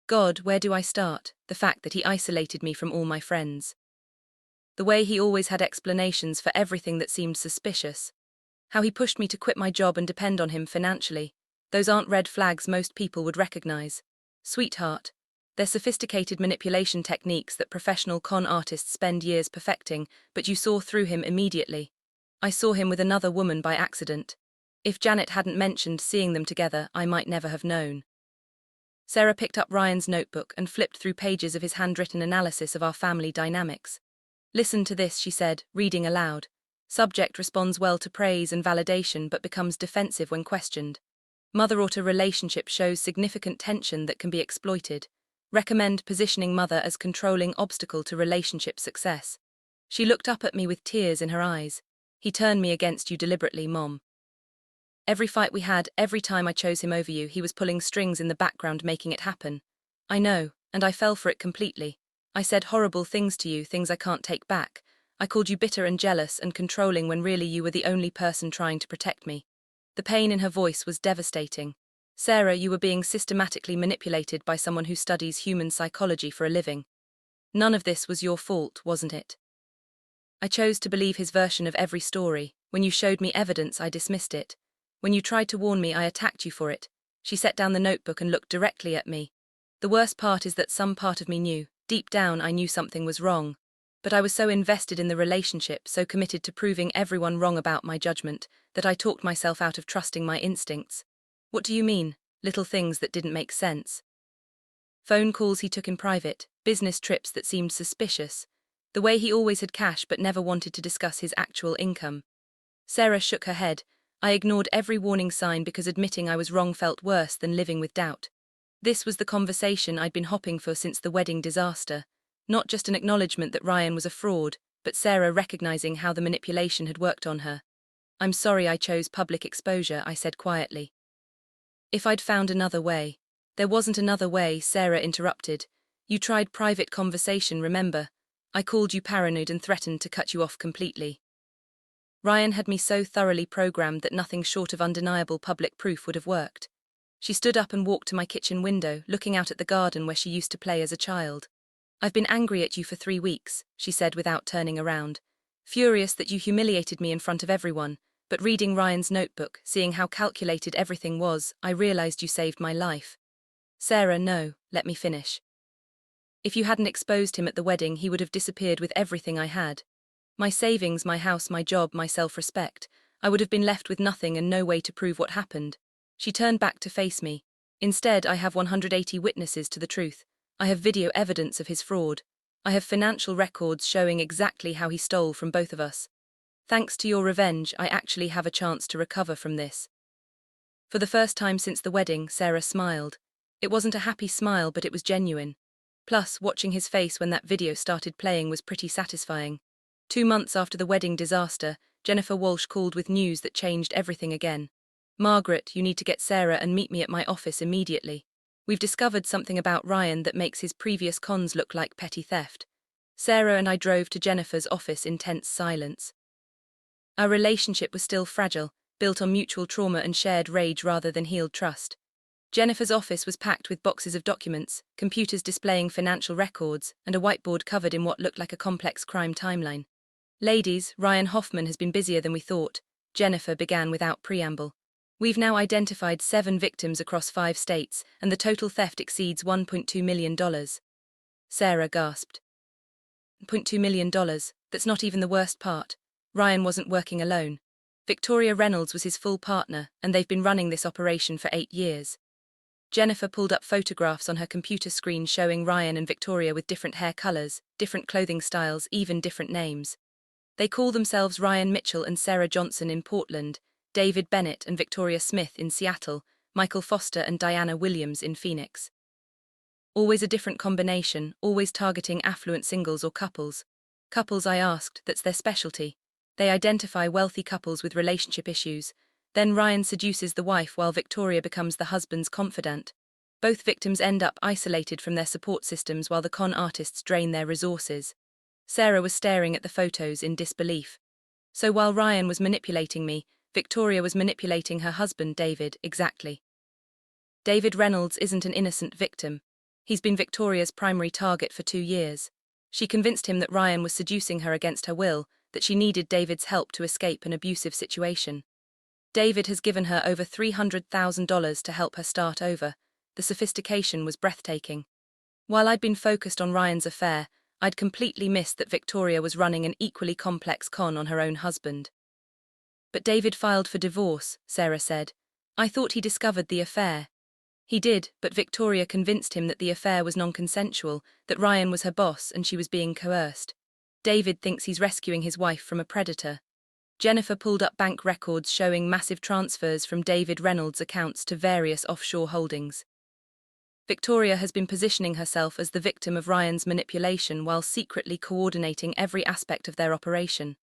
God, where do I start? The fact that he isolated me from all my friends. The way he always had explanations for everything that seemed suspicious. How he pushed me to quit my job and depend on him financially. Those aren't red flags most people would recognize. Sweetheart. They're sophisticated manipulation techniques that professional con artists spend years perfecting, but you saw through him immediately. I saw him with another woman by accident. If Janet hadn't mentioned seeing them together, I might never have known. Sarah picked up Ryan's notebook and flipped through pages of his handwritten analysis of our family dynamics. Listen to this, she said, reading aloud. Subject responds well to praise and validation but becomes defensive when questioned. Mother-daughter relationship shows significant tension that can be exploited. Recommend positioning mother as controlling obstacle to relationship success. She looked up at me with tears in her eyes. He turned me against you deliberately, Mom. Every fight we had, every time I chose him over you, he was pulling strings in the background making it happen. I know, and I fell for it completely. I said horrible things to you, things I can't take back. I called you bitter and jealous and controlling when really you were the only person trying to protect me. The pain in her voice was devastating. Sarah, you were being systematically manipulated by someone who studies human psychology for a living. None of this was your fault, wasn't it? I chose to believe his version of every story. When you showed me evidence, I dismissed it. When you tried to warn me, I attacked you for it. She set down the notebook and looked directly at me. The worst part is that some part of me knew. Deep down, I knew something was wrong. But I was so invested in the relationship, so committed to proving everyone wrong about my judgment, that I talked myself out of trusting my instincts. What do you mean? Little things that didn't make sense. Phone calls he took in private, business trips that seemed suspicious, the way he always had cash but never wanted to discuss his actual income. Sarah shook her head. I ignored every warning sign because admitting I was wrong felt worse than living with doubt. This was the conversation I'd been hoping for since the wedding disaster. Not just an acknowledgement that Ryan was a fraud, but Sarah recognizing how the manipulation had worked on her. I'm sorry I chose public exposure, I said quietly. If I'd found another way. There wasn't another way, Sarah interrupted. You tried private conversation, remember? I called you paranoid and threatened to cut you off completely. Ryan had me so thoroughly programmed that nothing short of undeniable public proof would have worked. She stood up and walked to my kitchen window, looking out at the garden where she used to play as a child. I've been angry at you for 3 weeks, she said without turning around. Furious that you humiliated me in front of everyone, but reading Ryan's notebook, seeing how calculated everything was, I realized you saved my life. Sarah, no, let me finish. If you hadn't exposed him at the wedding, he would have disappeared with everything I had. My savings, my house, my job, my self-respect. I would have been left with nothing and no way to prove what happened. She turned back to face me. Instead, I have 180 witnesses to the truth. I have video evidence of his fraud. I have financial records showing exactly how he stole from both of us. Thanks to your revenge, I actually have a chance to recover from this. For the first time since the wedding, Sarah smiled. It wasn't a happy smile, but it was genuine. Plus, watching his face when that video started playing was pretty satisfying. 2 months after the wedding disaster, Jennifer Walsh called with news that changed everything again. Margaret, you need to get Sarah and meet me at my office immediately. We've discovered something about Ryan that makes his previous cons look like petty theft. Sarah and I drove to Jennifer's office in tense silence. Our relationship was still fragile, built on mutual trauma and shared rage rather than healed trust. Jennifer's office was packed with boxes of documents, computers displaying financial records, and a whiteboard covered in what looked like a complex crime timeline. Ladies, Ryan Hoffman has been busier than we thought, Jennifer began without preamble. We've now identified 7 victims across 5 states, and the total theft exceeds $1.2 million. Sarah gasped. $1.2 million, that's not even the worst part. Ryan wasn't working alone. Victoria Reynolds was his full partner, and they've been running this operation for 8 years. Jennifer pulled up photographs on her computer screen showing Ryan and Victoria with different hair colors, different clothing styles, even different names. They call themselves Ryan Mitchell and Sarah Johnson in Portland, David Bennett and Victoria Smith in Seattle, Michael Foster and Diana Williams in Phoenix. Always a different combination, always targeting affluent singles or couples. Couples, I asked, that's their specialty. They identify wealthy couples with relationship issues. Then Ryan seduces the wife while Victoria becomes the husband's confidant. Both victims end up isolated from their support systems while the con artists drain their resources. Sarah was staring at the photos in disbelief. So while Ryan was manipulating me, Victoria was manipulating her husband, David, exactly. David Reynolds isn't an innocent victim. He's been Victoria's primary target for 2 years. She convinced him that Ryan was seducing her against her will, that she needed David's help to escape an abusive situation. David has given her over $300,000 to help her start over. The sophistication was breathtaking. While I'd been focused on Ryan's affair, I'd completely missed that Victoria was running an equally complex con on her own husband. But David filed for divorce, Sarah said. I thought he discovered the affair. He did, but Victoria convinced him that the affair was non-consensual, that Ryan was her boss and she was being coerced. David thinks he's rescuing his wife from a predator. Jennifer pulled up bank records showing massive transfers from David Reynolds' accounts to various offshore holdings. Victoria has been positioning herself as the victim of Ryan's manipulation while secretly coordinating every aspect of their operation.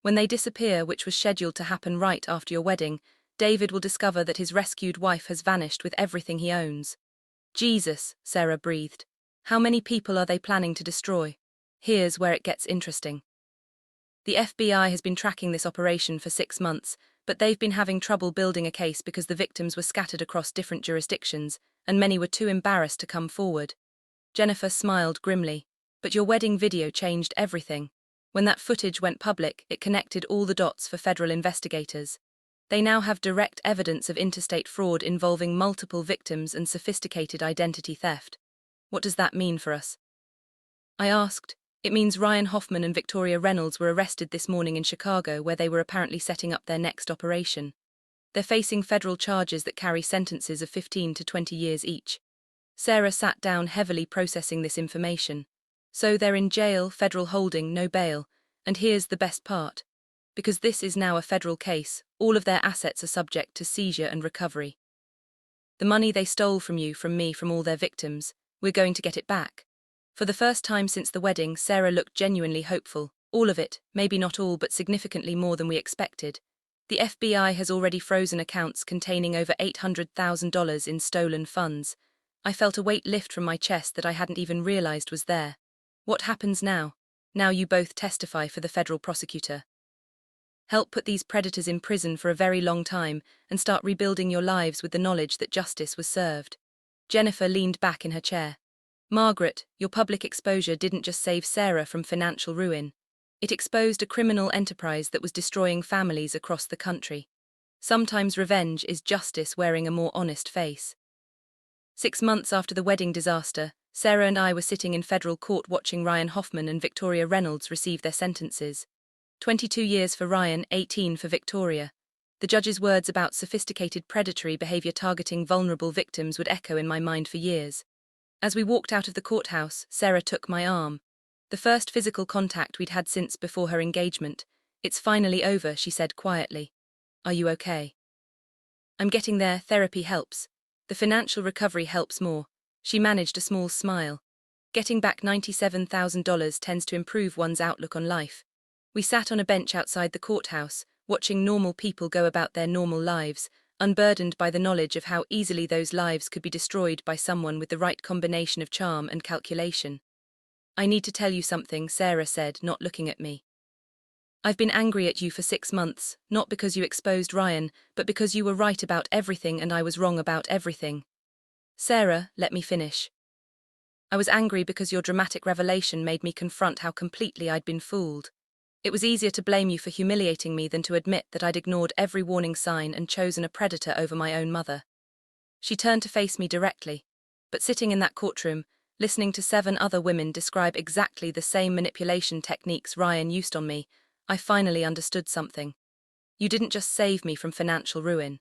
When they disappear, which was scheduled to happen right after your wedding, David will discover that his rescued wife has vanished with everything he owns. Jesus, Sarah breathed. How many people are they planning to destroy? Here's where it gets interesting. The FBI has been tracking this operation for 6 months, but they've been having trouble building a case because the victims were scattered across different jurisdictions, and many were too embarrassed to come forward. Jennifer smiled grimly. But your wedding video changed everything. When that footage went public, it connected all the dots for federal investigators. They now have direct evidence of interstate fraud involving multiple victims and sophisticated identity theft. What does that mean for us? I asked, It means Ryan Hoffman and Victoria Reynolds were arrested this morning in Chicago, where they were apparently setting up their next operation. They're facing federal charges that carry sentences of 15 to 20 years each. Sarah sat down heavily processing this information. So they're in jail, federal holding, no bail. And here's the best part. Because this is now a federal case, all of their assets are subject to seizure and recovery. The money they stole from you, from me, from all their victims, we're going to get it back. For the first time since the wedding, Sarah looked genuinely hopeful. All of it, maybe not all, but significantly more than we expected. The FBI has already frozen accounts containing over $800,000 in stolen funds. I felt a weight lift from my chest that I hadn't even realized was there. What happens now? Now you both testify for the federal prosecutor. Help put these predators in prison for a very long time and start rebuilding your lives with the knowledge that justice was served. Jennifer leaned back in her chair. Margaret, your public exposure didn't just save Sarah from financial ruin. It exposed a criminal enterprise that was destroying families across the country. Sometimes revenge is justice wearing a more honest face. 6 months after the wedding disaster, Sarah and I were sitting in federal court watching Ryan Hoffman and Victoria Reynolds receive their sentences. 22 years for Ryan, 18 for Victoria. The judge's words about sophisticated predatory behavior targeting vulnerable victims would echo in my mind for years. As we walked out of the courthouse, Sarah took my arm. The first physical contact we'd had since before her engagement. It's finally over, she said quietly. Are you okay? I'm getting there, therapy helps. The financial recovery helps more. She managed a small smile. Getting back $97,000 tends to improve one's outlook on life. We sat on a bench outside the courthouse, watching normal people go about their normal lives, unburdened by the knowledge of how easily those lives could be destroyed by someone with the right combination of charm and calculation. I need to tell you something, Sarah said, not looking at me. I've been angry at you for 6 months, not because you exposed Ryan, but because you were right about everything and I was wrong about everything. Sarah, let me finish. I was angry because your dramatic revelation made me confront how completely I'd been fooled. It was easier to blame you for humiliating me than to admit that I'd ignored every warning sign and chosen a predator over my own mother. She turned to face me directly, but sitting in that courtroom, listening to 7 other women describe exactly the same manipulation techniques Ryan used on me, I finally understood something. You didn't just save me from financial ruin.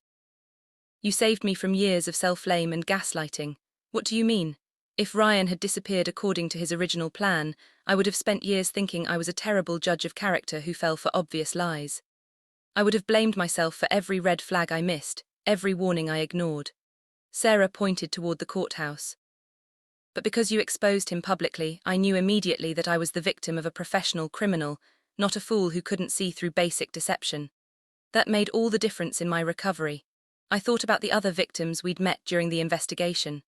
You saved me from years of self-blame and gaslighting. What do you mean? If Ryan had disappeared according to his original plan, I would have spent years thinking I was a terrible judge of character who fell for obvious lies. I would have blamed myself for every red flag I missed, every warning I ignored. Sarah pointed toward the courthouse. But because you exposed him publicly, I knew immediately that I was the victim of a professional criminal, not a fool who couldn't see through basic deception. That made all the difference in my recovery. I thought about the other victims we'd met during the investigation.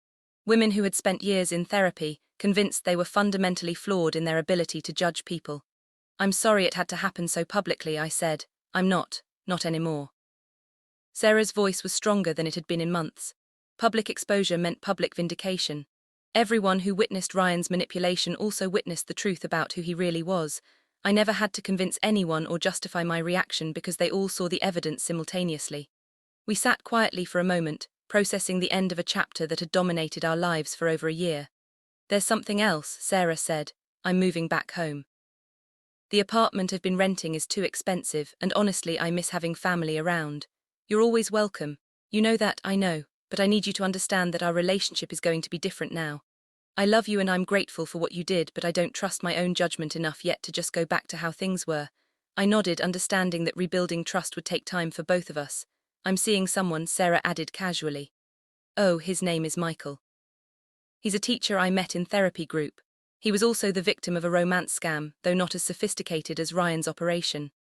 Women who had spent years in therapy, convinced they were fundamentally flawed in their ability to judge people. I'm sorry it had to happen so publicly, I said. I'm not anymore. Sarah's voice was stronger than it had been in months. Public exposure meant public vindication. Everyone who witnessed Ryan's manipulation also witnessed the truth about who he really was. I never had to convince anyone or justify my reaction because they all saw the evidence simultaneously. We sat quietly for a moment, processing the end of a chapter that had dominated our lives for over a year. There's something else, Sarah said. I'm moving back home. The apartment I've been renting is too expensive, and honestly I miss having family around. You're always welcome. You know that, I know, but I need you to understand that our relationship is going to be different now. I love you and I'm grateful for what you did, but I don't trust my own judgment enough yet to just go back to how things were. I nodded, understanding that rebuilding trust would take time for both of us. I'm seeing someone, Sarah added casually. Oh, his name is Michael. He's a teacher I met in therapy group. He was also the victim of a romance scam, though not as sophisticated as Ryan's operation.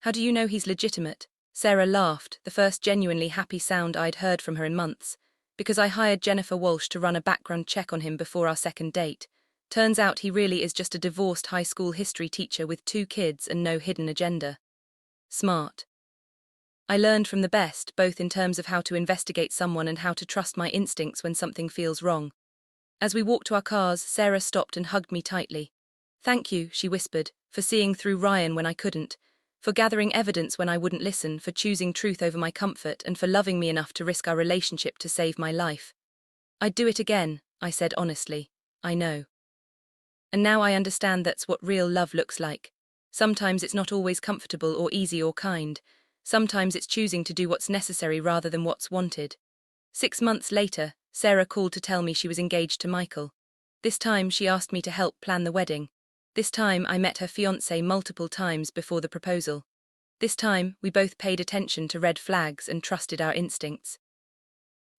How do you know he's legitimate? Sarah laughed, the first genuinely happy sound I'd heard from her in months. Because I hired Jennifer Walsh to run a background check on him before our second date. Turns out he really is just a divorced high school history teacher with 2 kids and no hidden agenda. Smart. I learned from the best, both in terms of how to investigate someone and how to trust my instincts when something feels wrong. As we walked to our cars, Sarah stopped and hugged me tightly. Thank you, she whispered, for seeing through Ryan when I couldn't, for gathering evidence when I wouldn't listen, for choosing truth over my comfort, and for loving me enough to risk our relationship to save my life. I'd do it again, I said honestly. I know. And now I understand that's what real love looks like. Sometimes it's not always comfortable or easy or kind. Sometimes it's choosing to do what's necessary rather than what's wanted. 6 months later, Sarah called to tell me she was engaged to Michael. This time she asked me to help plan the wedding. This time I met her fiancé multiple times before the proposal. This time we both paid attention to red flags and trusted our instincts.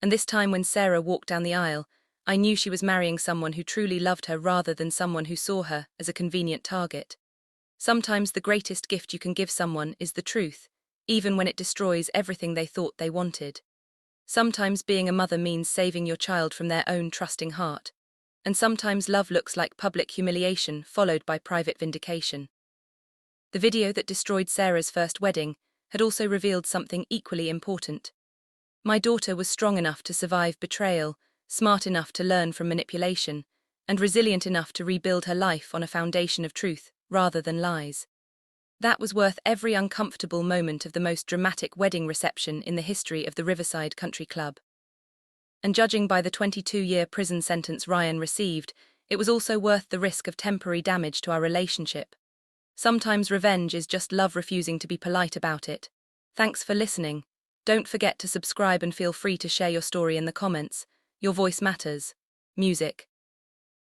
And this time when Sarah walked down the aisle, I knew she was marrying someone who truly loved her rather than someone who saw her as a convenient target. Sometimes the greatest gift you can give someone is the truth, even when it destroys everything they thought they wanted. Sometimes being a mother means saving your child from their own trusting heart. And sometimes love looks like public humiliation followed by private vindication. The video that destroyed Sarah's first wedding had also revealed something equally important. My daughter was strong enough to survive betrayal, smart enough to learn from manipulation, and resilient enough to rebuild her life on a foundation of truth rather than lies. That was worth every uncomfortable moment of the most dramatic wedding reception in the history of the Riverside Country Club. And judging by the 22-year prison sentence Ryan received, it was also worth the risk of temporary damage to our relationship. Sometimes revenge is just love refusing to be polite about it. Thanks for listening. Don't forget to subscribe and feel free to share your story in the comments. Your voice matters. Music.